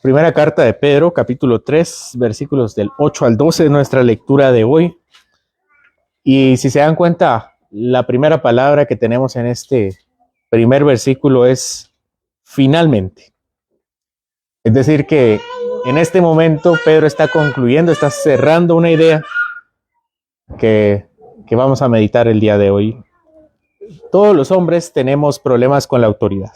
Primera carta de Pedro, capítulo 3, versículos del 8 al 12, nuestra lectura de hoy. Y si se dan cuenta, la primera palabra que tenemos en este primer versículo es finalmente. Es decir, que en este momento Pedro está concluyendo, está cerrando una idea que vamos a meditar el día de hoy. Todos los hombres tenemos problemas con la autoridad.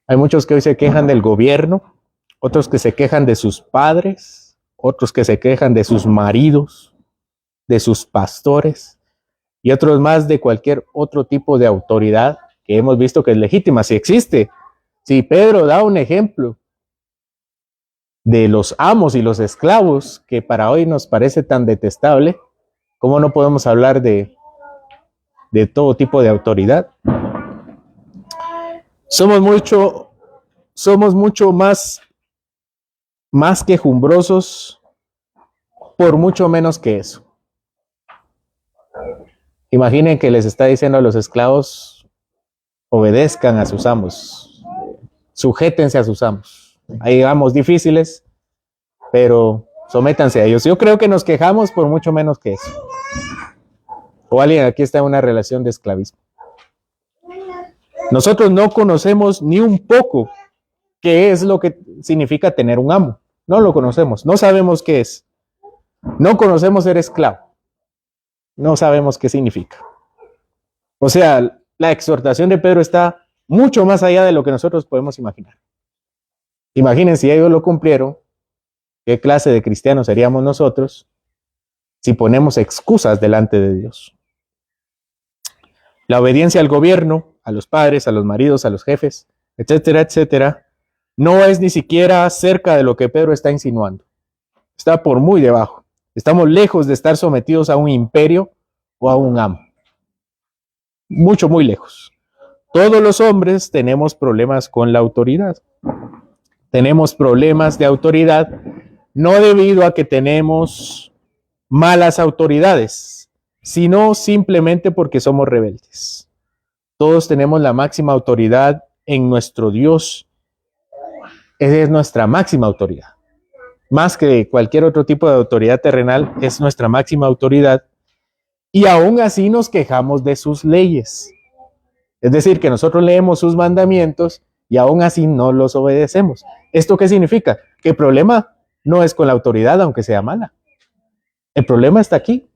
Hay muchos que hoy se quejan del gobierno, otros que se quejan de sus padres, otros que se quejan de sus maridos, de sus pastores y otros más de cualquier otro tipo de autoridad que hemos visto que es legítima, si existe. Si Pedro da un ejemplo de los amos y los esclavos que para hoy nos parece tan detestable, ¿cómo no podemos hablar de todo tipo de autoridad? Somos mucho más quejumbrosos por mucho menos que eso. Imaginen que les está diciendo a los esclavos, obedezcan a sus amos, sujétense a sus amos. Hay amos difíciles, pero sométanse a ellos. Yo creo que nos quejamos por mucho menos que eso. O alguien aquí está en una relación de esclavismo. Nosotros no conocemos ni un poco qué es lo que significa tener un amo. No lo conocemos, no sabemos qué es. No conocemos ser esclavo. No sabemos qué significa. O sea, la exhortación de Pedro está mucho más allá de lo que nosotros podemos imaginar. Imaginen si ellos lo cumplieron, ¿qué clase de cristianos seríamos nosotros si ponemos excusas delante de Dios? La obediencia al gobierno, a los padres, a los maridos, a los jefes, etcétera, etcétera, no es ni siquiera cerca de lo que Pedro está insinuando. Está por muy debajo. Estamos lejos de estar sometidos a un imperio o a un amo. Mucho, muy lejos. Todos los hombres tenemos problemas con la autoridad. Tenemos problemas de autoridad no debido a que tenemos malas autoridades, sino simplemente porque somos rebeldes. Todos tenemos la máxima autoridad en nuestro Dios. Esa es nuestra máxima autoridad. Más que cualquier otro tipo de autoridad terrenal, es nuestra máxima autoridad. Y aún así nos quejamos de sus leyes. Es decir, que nosotros leemos sus mandamientos y aún así no los obedecemos. ¿Esto qué significa? Que el problema no es con la autoridad, aunque sea mala. El problema está aquí,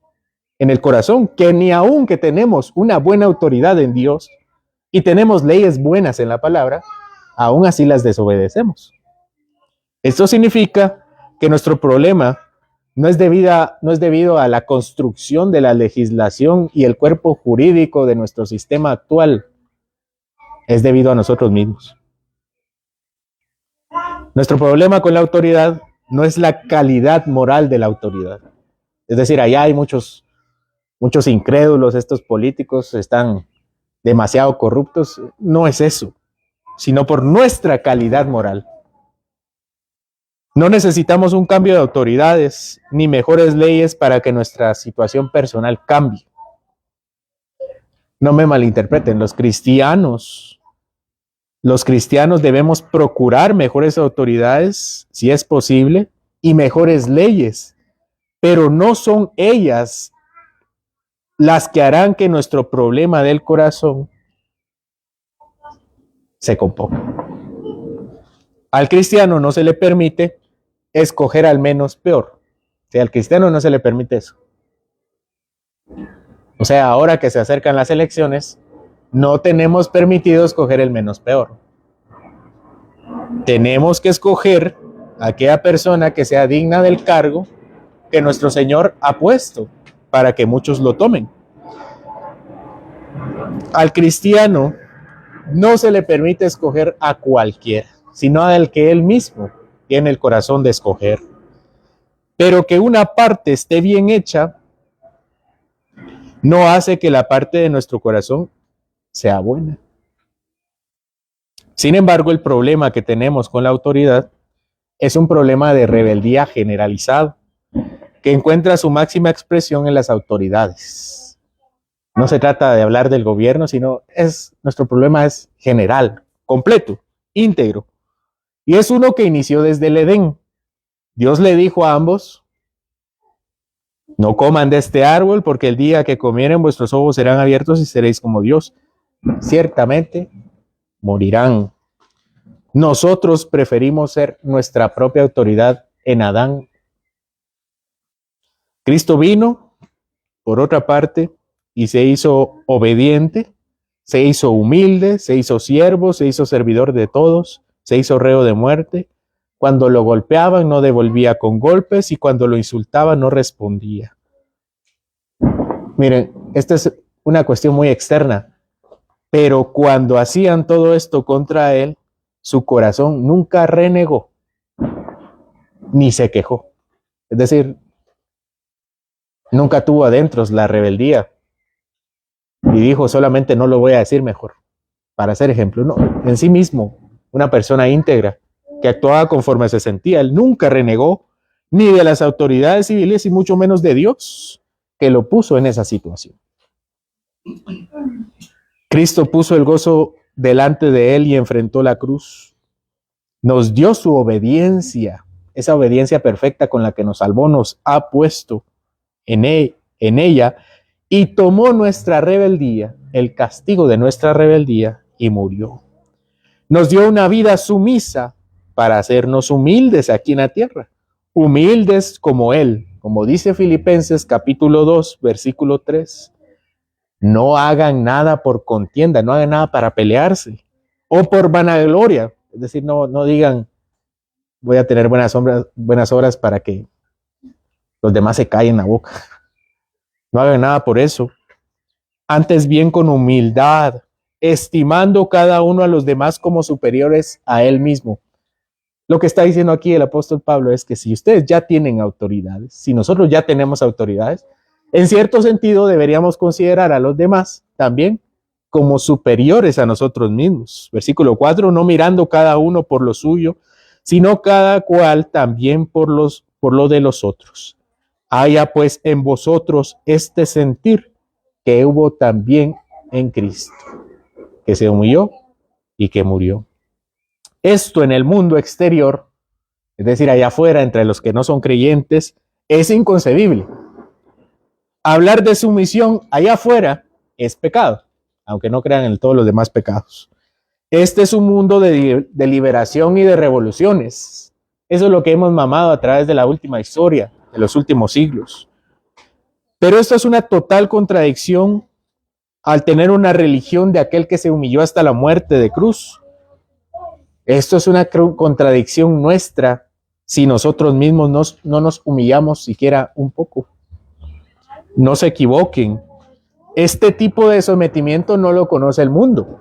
en el corazón, que ni aun que tenemos una buena autoridad en Dios y tenemos leyes buenas en la palabra, aún así las desobedecemos. Esto significa que nuestro problema no es debido a la construcción de la legislación y el cuerpo jurídico de nuestro sistema actual, es debido a nosotros mismos. Nuestro problema con la autoridad no es la calidad moral de la autoridad. Es decir, allá hay muchos incrédulos, estos políticos están demasiado corruptos. No es eso, sino por nuestra calidad moral. No necesitamos un cambio de autoridades ni mejores leyes para que nuestra situación personal cambie. No me malinterpreten, los cristianos debemos procurar mejores autoridades, si es posible, y mejores leyes, pero no son ellas las que harán que nuestro problema del corazón se componga. Al cristiano no se le permite escoger al menos peor. O sea, al cristiano no se le permite eso. O sea, ahora que se acercan las elecciones, no tenemos permitido escoger el menos peor. Tenemos que escoger a aquella persona que sea digna del cargo que nuestro Señor ha puesto para que muchos lo tomen. Al cristiano no se le permite escoger a cualquiera, sino al que él mismo tiene el corazón de escoger. Pero que una parte esté bien hecha no hace que la parte de nuestro corazón sea buena. Sin embargo, el problema que tenemos con la autoridad es un problema de rebeldía generalizado, que encuentra su máxima expresión en las autoridades. No se trata de hablar del gobierno, sino nuestro problema es general, completo, íntegro. Y es uno que inició desde el Edén. Dios le dijo a ambos: no coman de este árbol, porque el día que comieren vuestros ojos serán abiertos y seréis como Dios. Ciertamente morirán. Nosotros preferimos ser nuestra propia autoridad en Adán. Cristo vino, por otra parte, y se hizo obediente, se hizo humilde, se hizo siervo, se hizo servidor de todos, se hizo reo de muerte. Cuando lo golpeaban, no devolvía con golpes, y cuando lo insultaban, no respondía. Miren, esta es una cuestión muy externa, pero cuando hacían todo esto contra él, su corazón nunca renegó, ni se quejó. Es decir, nunca tuvo adentro la rebeldía y dijo: solamente no lo voy a decir mejor, para ser ejemplo. No, en sí mismo, una persona íntegra que actuaba conforme se sentía. Él nunca renegó ni de las autoridades civiles y mucho menos de Dios, que lo puso en esa situación. Cristo puso el gozo delante de él y enfrentó la cruz. Nos dio su obediencia, esa obediencia perfecta con la que nos salvó, nos ha puesto en ella, y tomó nuestra rebeldía, el castigo de nuestra rebeldía, y murió. Nos dio una vida sumisa para hacernos humildes aquí en la tierra, humildes como Él, como dice Filipenses capítulo 2, versículo 3. No hagan nada por contienda, no hagan nada para pelearse o por vanagloria. Es decir, no digan: voy a tener buenas obras para que los demás se callen la boca. No hagan nada por eso. Antes bien con humildad, estimando cada uno a los demás como superiores a él mismo. Lo que está diciendo aquí el apóstol Pablo es que si ustedes ya tienen autoridades, si nosotros ya tenemos autoridades, en cierto sentido deberíamos considerar a los demás también como superiores a nosotros mismos. Versículo 4, no mirando cada uno por lo suyo, sino cada cual también por lo de los otros. Haya pues en vosotros este sentir que hubo también en Cristo, que se humilló y que murió. Esto en el mundo exterior, es decir, allá afuera, entre los que no son creyentes, es inconcebible. Hablar de sumisión allá afuera es pecado, aunque no crean en todos los demás pecados. Este es un mundo de liberación y de revoluciones. Eso es lo que hemos mamado a través de la última historia, de los últimos siglos. Pero esto es una total contradicción al tener una religión de aquel que se humilló hasta la muerte de cruz. Esto es una contradicción nuestra si nosotros mismos no nos humillamos siquiera un poco. No se equivoquen. Este tipo de sometimiento no lo conoce el mundo.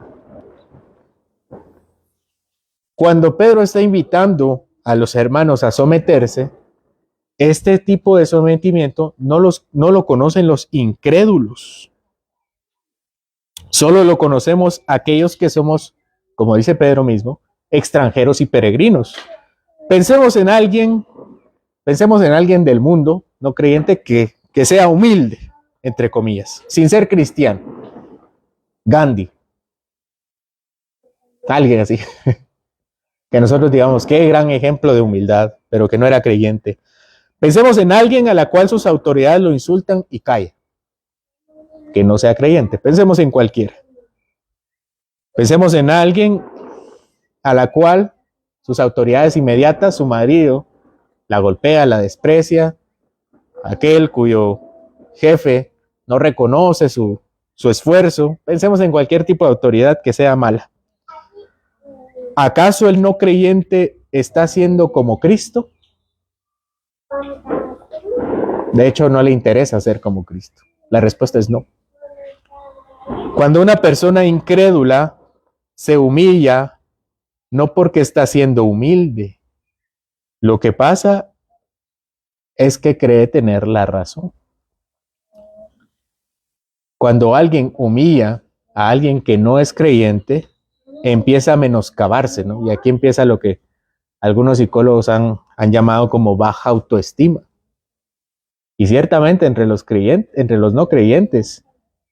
Cuando Pedro está invitando a los hermanos a someterse, este tipo de sometimiento no lo conocen los incrédulos. Solo lo conocemos aquellos que somos, como dice Pedro mismo, extranjeros y peregrinos. Pensemos en alguien del mundo no creyente que sea humilde, entre comillas, sin ser cristiano. Gandhi. Alguien así. Que nosotros digamos, qué gran ejemplo de humildad, pero que no era creyente. Pensemos en alguien a la cual sus autoridades lo insultan y cae. Que no sea creyente. Pensemos en cualquiera. Pensemos en alguien a la cual sus autoridades inmediatas, su marido, la golpea, la desprecia, aquel cuyo jefe no reconoce su esfuerzo. Pensemos en cualquier tipo de autoridad que sea mala. ¿Acaso el no creyente está siendo como Cristo? De hecho, no le interesa ser como Cristo. La respuesta es no. Cuando una persona incrédula se humilla, no porque está siendo humilde, lo que pasa es que cree tener la razón. Cuando alguien humilla a alguien que no es creyente, empieza a menoscabarse, ¿no? Y aquí empieza lo que algunos psicólogos han llamado como baja autoestima. Y ciertamente entre los no creyentes,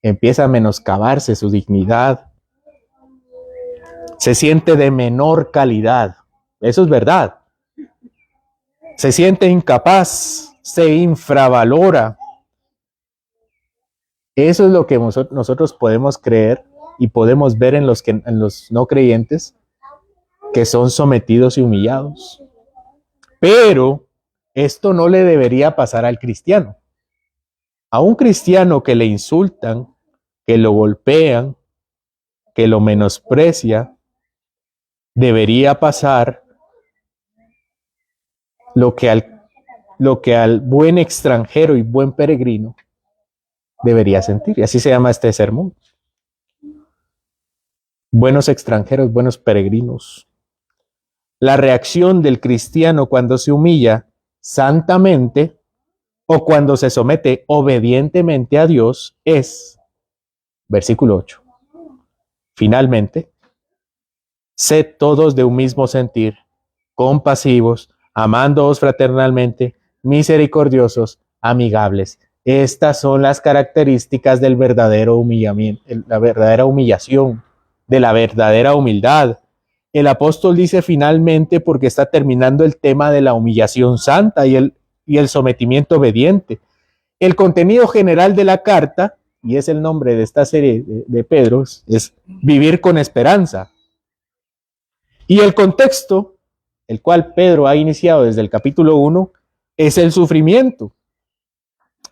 empieza a menoscabarse su dignidad. Se siente de menor calidad. Eso es verdad. Se siente incapaz, se infravalora. Eso es lo que nosotros podemos creer y podemos ver en los no creyentes que son sometidos y humillados. Pero esto no le debería pasar al cristiano. A un cristiano que le insultan, que lo golpean, que lo menosprecia, debería pasar lo que al buen extranjero y buen peregrino debería sentir. Y así se llama este sermón. Buenos extranjeros, buenos peregrinos. La reacción del cristiano cuando se humilla santamente o cuando se somete obedientemente a Dios es, versículo 8, finalmente, sed todos de un mismo sentir, compasivos, amándoos fraternalmente, misericordiosos, amigables. Estas son las características del verdadero humillamiento, la verdadera humillación, de la verdadera humildad. El apóstol dice finalmente porque está terminando el tema de la humillación santa y el sometimiento obediente. El contenido general de la carta, y es el nombre de esta serie de Pedro, es vivir con esperanza. Y el contexto, el cual Pedro ha iniciado desde el capítulo 1, es el sufrimiento.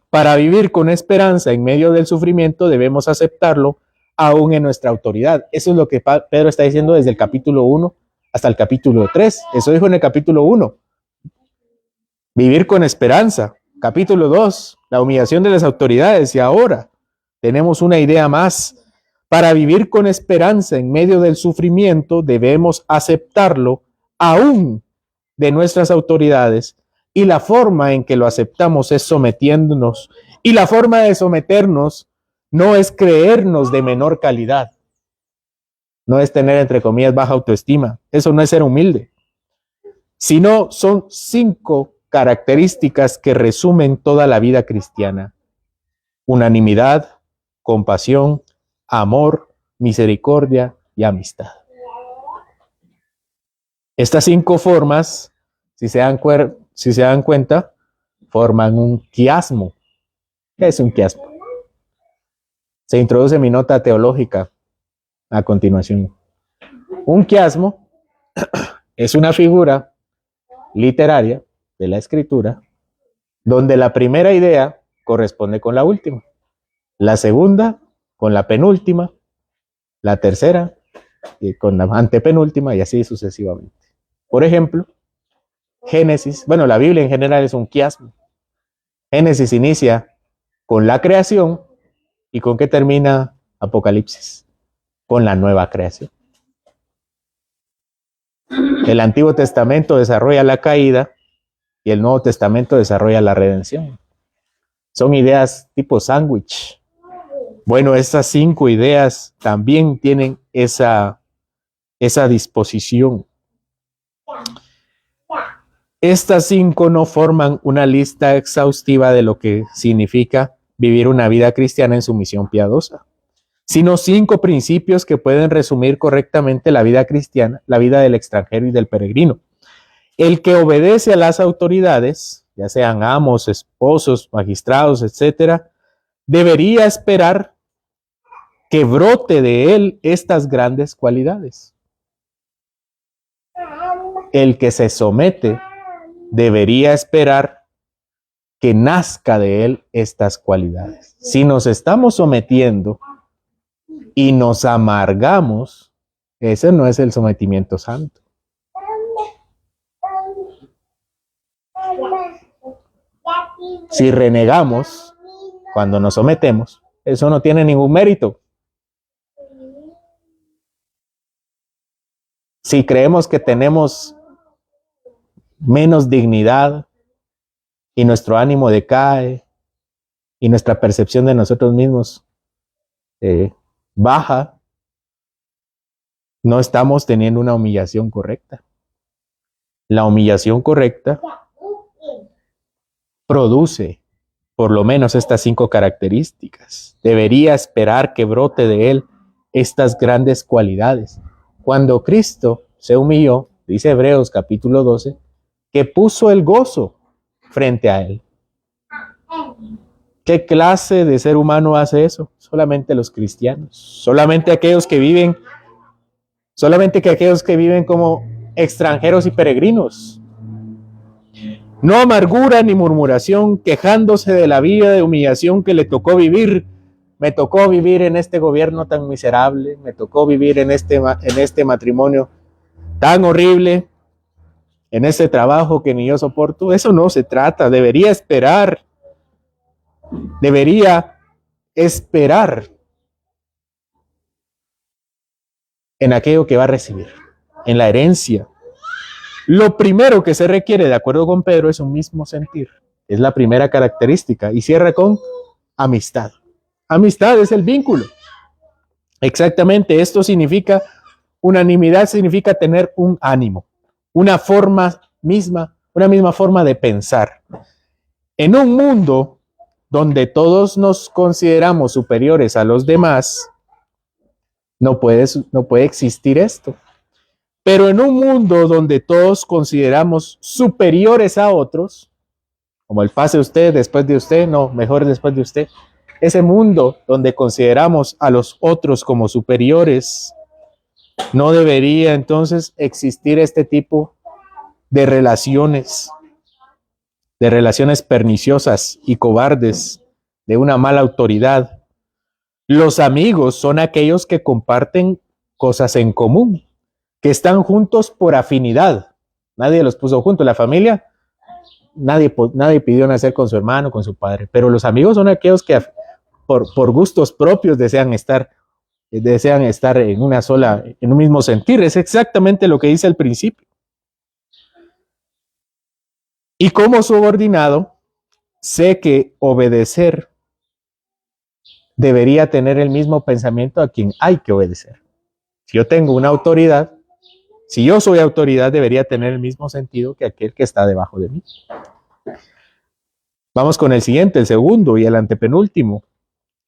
Para vivir con esperanza en medio del sufrimiento debemos aceptarlo aún en nuestra autoridad. Eso es lo que Pedro está diciendo desde el capítulo 1 hasta el capítulo 3. Eso dijo en el capítulo 1. Vivir con esperanza. Capítulo 2, la humillación de las autoridades. Y ahora tenemos una idea más. Para vivir con esperanza en medio del sufrimiento debemos aceptarlo aún de nuestras autoridades. Y la forma en que lo aceptamos es sometiéndonos. Y la forma de someternos no es creernos de menor calidad. No es tener, entre comillas, baja autoestima. Eso no es ser humilde. Sino son 5 características que resumen toda la vida cristiana. Unanimidad, compasión, amor, misericordia y amistad. Estas 5 formas, si se dan cuenta, forman un quiasmo. ¿Qué es un quiasmo? Se introduce mi nota teológica a continuación. Un quiasmo es una figura literaria de la escritura donde la primera idea corresponde con la última, la segunda con la penúltima, la tercera con la antepenúltima y así sucesivamente. Por ejemplo, Génesis, la Biblia en general es un quiasmo. Génesis inicia con la creación y ¿con qué termina Apocalipsis? Con la nueva creación. El Antiguo Testamento desarrolla la caída y el Nuevo Testamento desarrolla la redención. Son ideas tipo sándwich. Bueno, estas 5 ideas también tienen esa disposición. Estas 5 no forman una lista exhaustiva de lo que significa vivir una vida cristiana en sumisión piadosa, sino 5 principios que pueden resumir correctamente la vida cristiana, la vida del extranjero y del peregrino. El que obedece a las autoridades, ya sean amos, esposos, magistrados, etcétera, debería esperar que brote de él estas grandes cualidades. El que se somete debería esperar que nazca de él estas cualidades. Si nos estamos sometiendo y nos amargamos, ese no es el sometimiento santo. Si renegamos cuando nos sometemos, eso no tiene ningún mérito. Si creemos que tenemos menos dignidad y nuestro ánimo decae y nuestra percepción de nosotros mismos baja, no estamos teniendo una humillación correcta. La humillación correcta produce por lo menos estas 5 características. Debería esperar que brote de él estas grandes cualidades. Cuando Cristo se humilló, dice Hebreos capítulo 12, que puso el gozo frente a él. ¿Qué clase de ser humano hace eso? Solamente los cristianos, solamente aquellos que viven como extranjeros y peregrinos. No amargura ni murmuración, quejándose de la vida de humillación que le tocó vivir. Me tocó vivir en este gobierno tan miserable, me tocó vivir en este matrimonio tan horrible, en este trabajo que ni yo soporto. Eso no se trata, debería esperar en aquello que va a recibir, en la herencia. Lo primero que se requiere, de acuerdo con Pedro, es un mismo sentir. Es la primera característica. Y cierra con amistad. Amistad es el vínculo. Exactamente, esto significa, unanimidad significa tener un ánimo, una misma forma de pensar. En un mundo donde todos nos consideramos superiores a los demás, no puede existir esto. Pero en un mundo donde todos consideramos superiores a otros, como el pase usted, después de usted, no, mejor después de usted, ese mundo donde consideramos a los otros como superiores, no debería entonces existir este tipo de relaciones perniciosas y cobardes, de una mala autoridad. Los amigos son aquellos que comparten cosas en común, que están juntos por afinidad. Nadie los puso juntos. La familia, nadie pidió nacer con su hermano, con su padre, pero los amigos son aquellos que por gustos propios desean estar en un mismo sentir. Es exactamente lo que dice al principio. Y como subordinado, sé que obedecer debería tener el mismo pensamiento a quien hay que obedecer. Si yo tengo una autoridad, si yo soy autoridad, debería tener el mismo sentido que aquel que está debajo de mí. Vamos con el siguiente, el segundo y el antepenúltimo.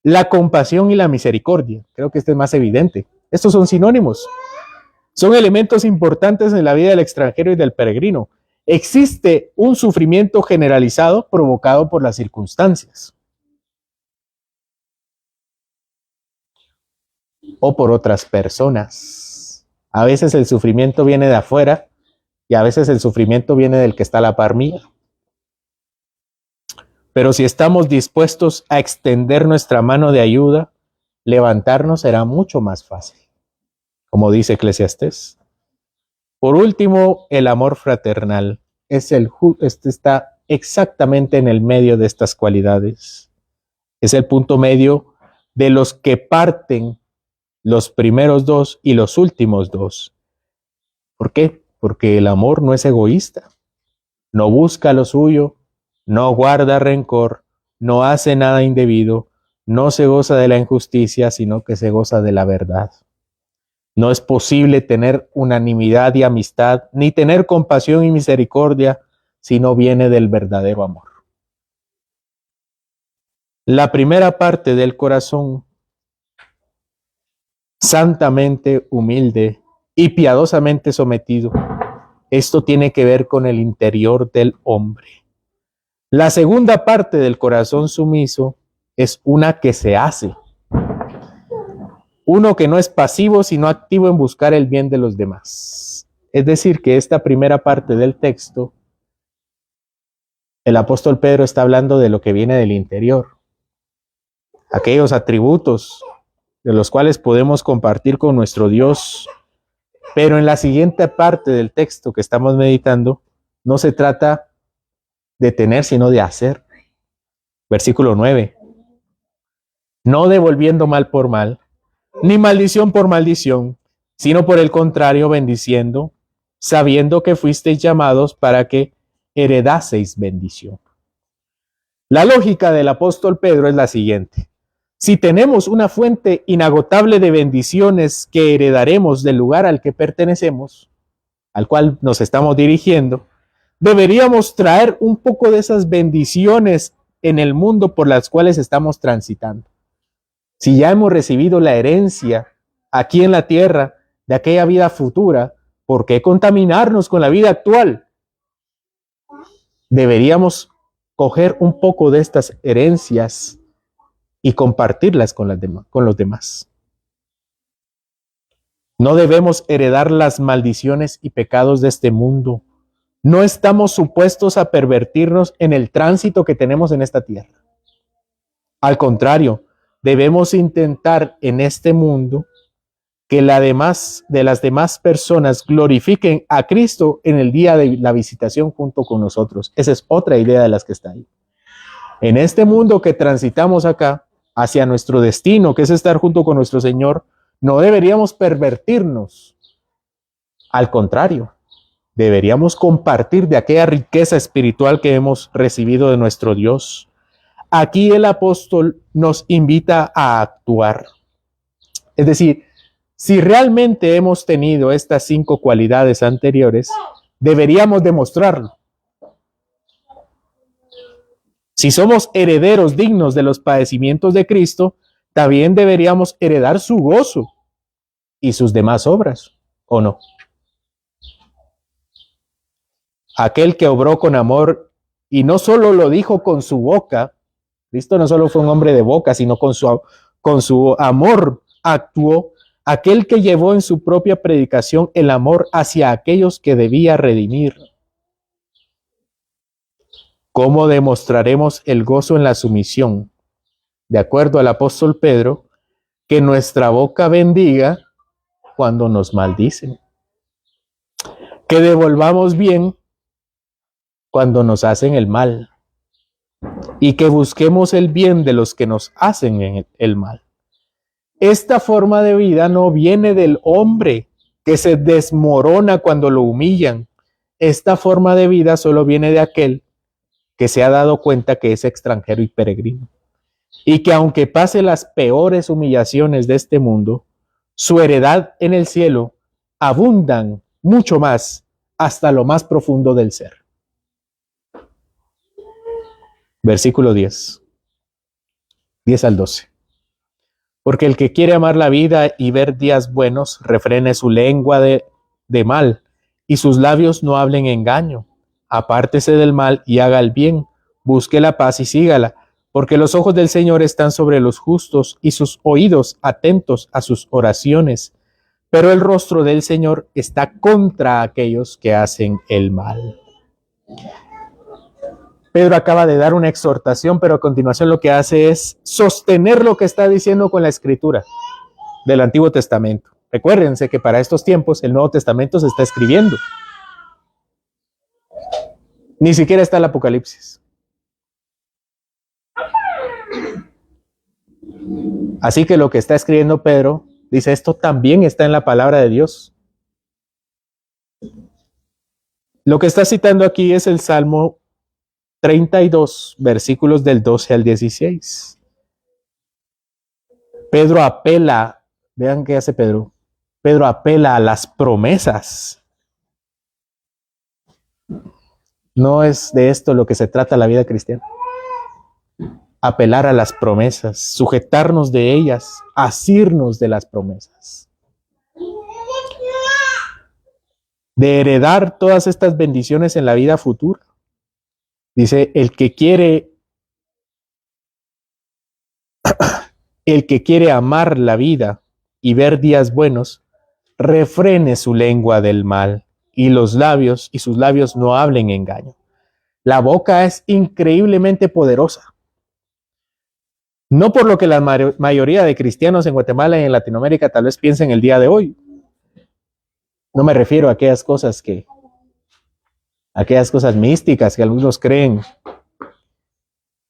La compasión y la misericordia. Creo que este es más evidente. Estos son sinónimos. Son elementos importantes en la vida del extranjero y del peregrino. Existe un sufrimiento generalizado provocado por las circunstancias o por otras personas. A veces el sufrimiento viene de afuera y a veces el sufrimiento viene del que está a la par mía. Pero si estamos dispuestos a extender nuestra mano de ayuda, levantarnos será mucho más fácil, como dice Eclesiastés. Por último, el amor fraternal está exactamente en el medio de estas cualidades. Es el punto medio de los que parten los primeros dos y los últimos dos. ¿Por qué? Porque el amor no es egoísta, no busca lo suyo, no guarda rencor, no hace nada indebido, no se goza de la injusticia, sino que se goza de la verdad. No es posible tener unanimidad y amistad, ni tener compasión y misericordia, si no viene del verdadero amor. La primera parte del corazón, santamente humilde y piadosamente sometido, esto tiene que ver con el interior del hombre. La segunda parte del corazón sumiso es una que se hace. Uno que no es pasivo, sino activo en buscar el bien de los demás. Es decir, que esta primera parte del texto, el apóstol Pedro está hablando de lo que viene del interior. Aquellos atributos de los cuales podemos compartir con nuestro Dios. Pero en la siguiente parte del texto que estamos meditando, no se trata de tener, sino de hacer. Versículo 9. No devolviendo mal por mal, ni maldición por maldición, sino por el contrario bendiciendo, sabiendo que fuisteis llamados para que heredaseis bendición. La lógica del apóstol Pedro es la siguiente. Si tenemos una fuente inagotable de bendiciones que heredaremos del lugar al que pertenecemos, al cual nos estamos dirigiendo, deberíamos traer un poco de esas bendiciones en el mundo por las cuales estamos transitando. Si ya hemos recibido la herencia aquí en la tierra de aquella vida futura, ¿Por qué contaminarnos con la vida actual? Deberíamos coger un poco de estas herencias y compartirlas con los demás. No debemos heredar las maldiciones y pecados de este mundo. No estamos supuestos a pervertirnos en el tránsito que tenemos en esta tierra. Al contrario, debemos intentar en este mundo que de las demás personas glorifiquen a Cristo en el día de la visitación junto con nosotros. Esa es otra idea de las que está ahí. En este mundo que transitamos acá, hacia nuestro destino, que es estar junto con nuestro Señor, no deberíamos pervertirnos. Al contrario, deberíamos compartir de aquella riqueza espiritual que hemos recibido de nuestro Dios. Aquí el apóstol nos invita a actuar. Es decir, si realmente hemos tenido estas 5 cualidades anteriores, deberíamos demostrarlo. Si somos herederos dignos de los padecimientos de Cristo, también deberíamos heredar su gozo y sus demás obras, ¿o no? Aquel que obró con amor y no solo lo dijo con su boca, Cristo no solo fue un hombre de boca, sino con su amor actuó. Aquel que llevó en su propia predicación el amor hacia aquellos que debía redimir. ¿Cómo demostraremos el gozo en la sumisión? De acuerdo al apóstol Pedro, que nuestra boca bendiga cuando nos maldicen. Que devolvamos bien cuando nos hacen el mal. Y que busquemos el bien de los que nos hacen el mal. Esta forma de vida no viene del hombre que se desmorona cuando lo humillan. Esta forma de vida solo viene de aquel que se ha dado cuenta que es extranjero y peregrino. Y que aunque pase las peores humillaciones de este mundo, su heredad en el cielo abundan mucho más hasta lo más profundo del ser. Versículo 10. 10 al 12. Porque el que quiere amar la vida y ver días buenos, refrene su lengua de mal, y sus labios no hablen engaño. Apártese del mal y haga el bien, busque la paz y sígala, porque los ojos del Señor están sobre los justos y sus oídos atentos a sus oraciones. Pero el rostro del Señor está contra aquellos que hacen el mal. Pedro acaba de dar una exhortación, pero a continuación lo que hace es sostener lo que está diciendo con la escritura del Antiguo Testamento. Recuérdense que para estos tiempos el Nuevo Testamento se está escribiendo. Ni siquiera está el Apocalipsis. Así que lo que está escribiendo Pedro dice, esto también está en la palabra de Dios. Lo que está citando aquí es el Salmo 32, versículos del 12 al 16. Pedro apela, vean qué hace Pedro. Pedro apela a las promesas. No es de esto lo que se trata la vida cristiana. Apelar a las promesas, sujetarnos de ellas, asirnos de las promesas. De heredar todas estas bendiciones en la vida futura. Dice, el que quiere amar la vida y ver días buenos, refrene su lengua del mal y sus labios no hablen engaño. La boca es increíblemente poderosa. No por lo que la mayoría de cristianos en Guatemala y en Latinoamérica tal vez piensen el día de hoy. No me refiero a aquellas cosas místicas que algunos creen.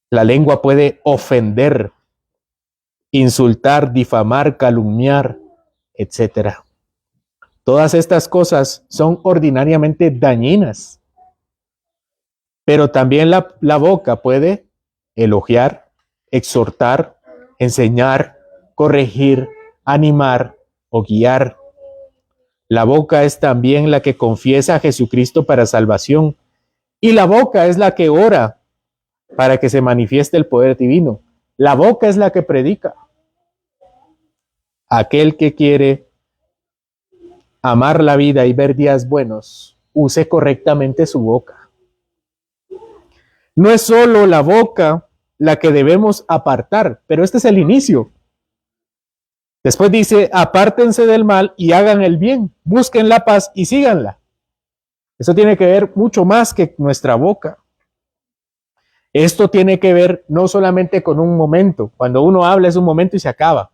La lengua puede ofender, insultar, difamar, calumniar, etc. Todas estas cosas son ordinariamente dañinas. Pero también la boca puede elogiar, exhortar, enseñar, corregir, animar o guiar. La boca es también la que confiesa a Jesucristo para salvación. Y la boca es la que ora para que se manifieste el poder divino. La boca es la que predica. Aquel que quiere amar la vida y ver días buenos, use correctamente su boca. No es solo la boca la que debemos apartar, pero este es el inicio. Después dice, apártense del mal y hagan el bien, busquen la paz y síganla. Eso tiene que ver mucho más que nuestra boca. Esto tiene que ver no solamente con un momento. Cuando uno habla es un momento y se acaba.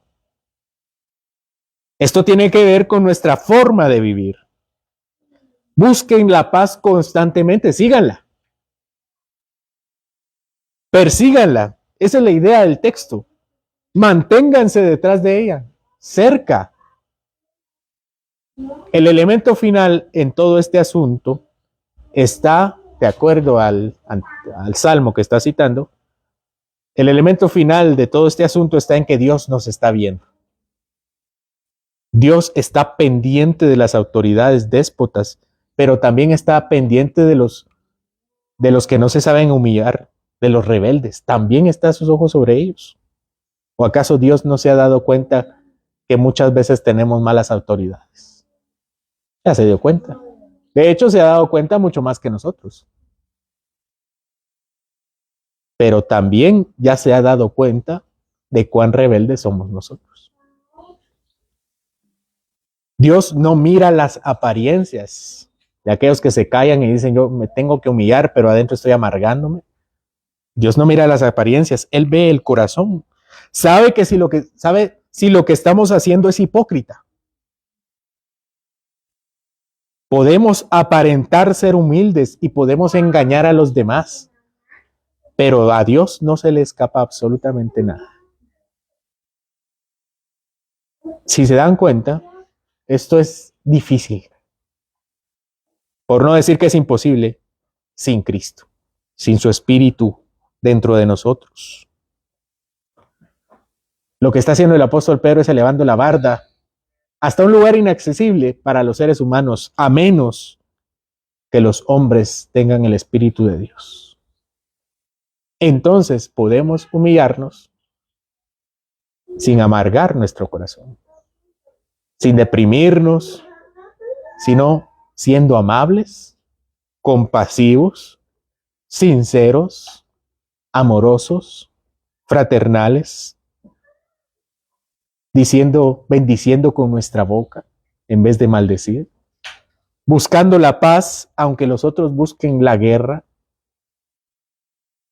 Esto tiene que ver con nuestra forma de vivir. Busquen la paz constantemente, síganla. Persíganla. Esa es la idea del texto. Manténganse detrás de ella, cerca. El elemento final en todo este asunto está, de acuerdo al salmo que está citando, el elemento final de todo este asunto está en que Dios nos está viendo. Dios está pendiente de las autoridades déspotas, pero también está pendiente de los que no se saben humillar, de los rebeldes. También está sus ojos sobre ellos. ¿O acaso Dios no se ha dado cuenta que muchas veces tenemos malas autoridades? Ya se dio cuenta. De hecho, se ha dado cuenta mucho más que nosotros. Pero también ya se ha dado cuenta de cuán rebeldes somos nosotros. Dios no mira las apariencias de aquellos que se callan y dicen, yo me tengo que humillar, pero adentro estoy amargándome. Dios no mira las apariencias, Él ve el corazón. Sabe si lo que estamos haciendo es hipócrita. Podemos aparentar ser humildes y podemos engañar a los demás, pero a Dios no se le escapa absolutamente nada. Si se dan cuenta, esto es difícil, por no decir que es imposible, sin Cristo, sin su Espíritu dentro de nosotros. Lo que está haciendo el apóstol Pedro es elevando la barda hasta un lugar inaccesible para los seres humanos, a menos que los hombres tengan el Espíritu de Dios. Entonces podemos humillarnos sin amargar nuestro corazón, sin deprimirnos, sino siendo amables, compasivos, sinceros, amorosos, fraternales, bendiciendo con nuestra boca en vez de maldecir, buscando la paz aunque los otros busquen la guerra.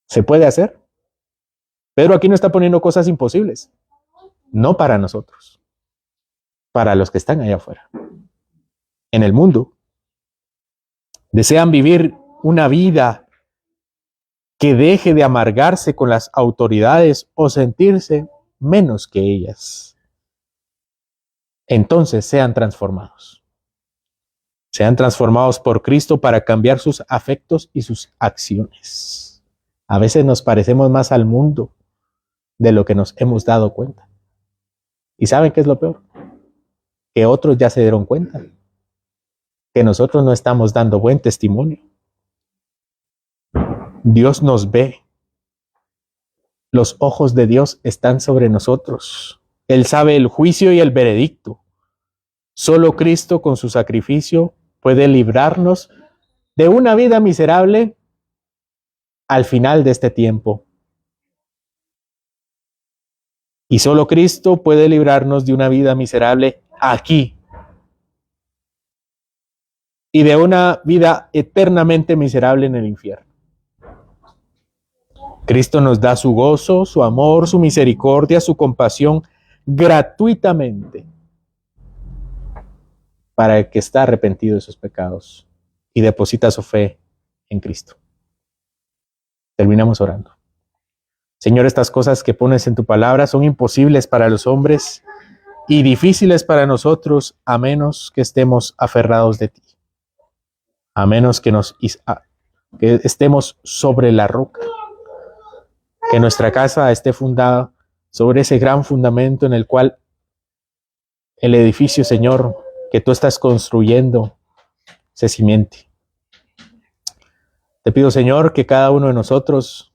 ¿Se puede hacer? Pedro aquí no está poniendo cosas imposibles, no para nosotros, para los que están allá afuera. En el mundo, desean vivir una vida que deje de amargarse con las autoridades o sentirse menos que ellas. Entonces sean transformados. Sean transformados por Cristo para cambiar sus afectos y sus acciones. A veces nos parecemos más al mundo de lo que nos hemos dado cuenta. ¿Y saben qué es lo peor? Que otros ya se dieron cuenta. Que nosotros no estamos dando buen testimonio. Dios nos ve. Los ojos de Dios están sobre nosotros. Él sabe el juicio y el veredicto. Solo Cristo con su sacrificio puede librarnos de una vida miserable al final de este tiempo. Y solo Cristo puede librarnos de una vida miserable aquí y de una vida eternamente miserable en el infierno. Cristo nos da su gozo, su amor, su misericordia, su compasión gratuitamente para el que está arrepentido de sus pecados y deposita su fe en Cristo. Terminamos orando. Señor, estas cosas que pones en tu palabra son imposibles para los hombres y difíciles para nosotros, a menos que estemos aferrados de ti, a menos que estemos sobre la roca, que nuestra casa esté fundada sobre ese gran fundamento en el cual el edificio, Señor, que tú estás construyendo se cimente. Te pido, Señor, que cada uno de nosotros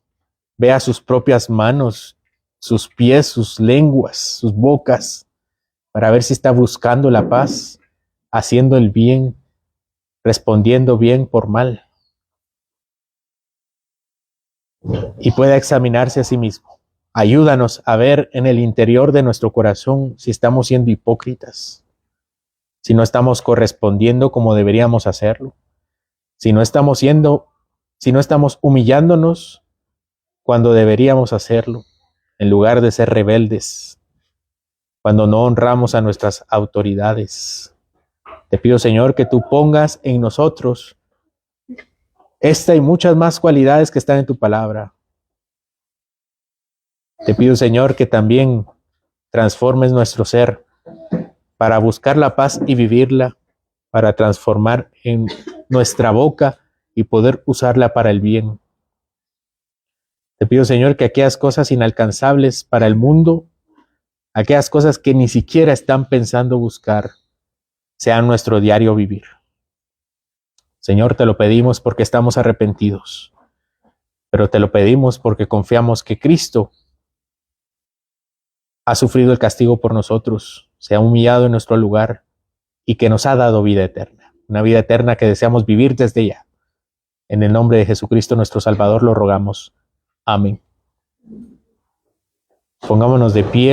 vea sus propias manos, sus pies, sus lenguas, sus bocas, para ver si está buscando la paz, haciendo el bien, respondiendo bien por mal, y pueda examinarse a sí mismo. Ayúdanos a ver en el interior de nuestro corazón si estamos siendo hipócritas, si no estamos correspondiendo como deberíamos hacerlo, si no estamos humillándonos cuando deberíamos hacerlo, en lugar de ser rebeldes, cuando no honramos a nuestras autoridades. Te pido, Señor, que tú pongas en nosotros esta y muchas más cualidades que están en tu palabra. Te pido, Señor, que también transformes nuestro ser para buscar la paz y vivirla, para transformar en nuestra boca y poder usarla para el bien. Te pido, Señor, que aquellas cosas inalcanzables para el mundo, aquellas cosas que ni siquiera están pensando buscar, sean nuestro diario vivir. Señor, te lo pedimos porque estamos arrepentidos, pero te lo pedimos porque confiamos que Cristo ha sufrido el castigo por nosotros, se ha humillado en nuestro lugar y que nos ha dado vida eterna, una vida eterna que deseamos vivir desde ya. En el nombre de Jesucristo nuestro Salvador lo rogamos. Amén. Pongámonos de pie.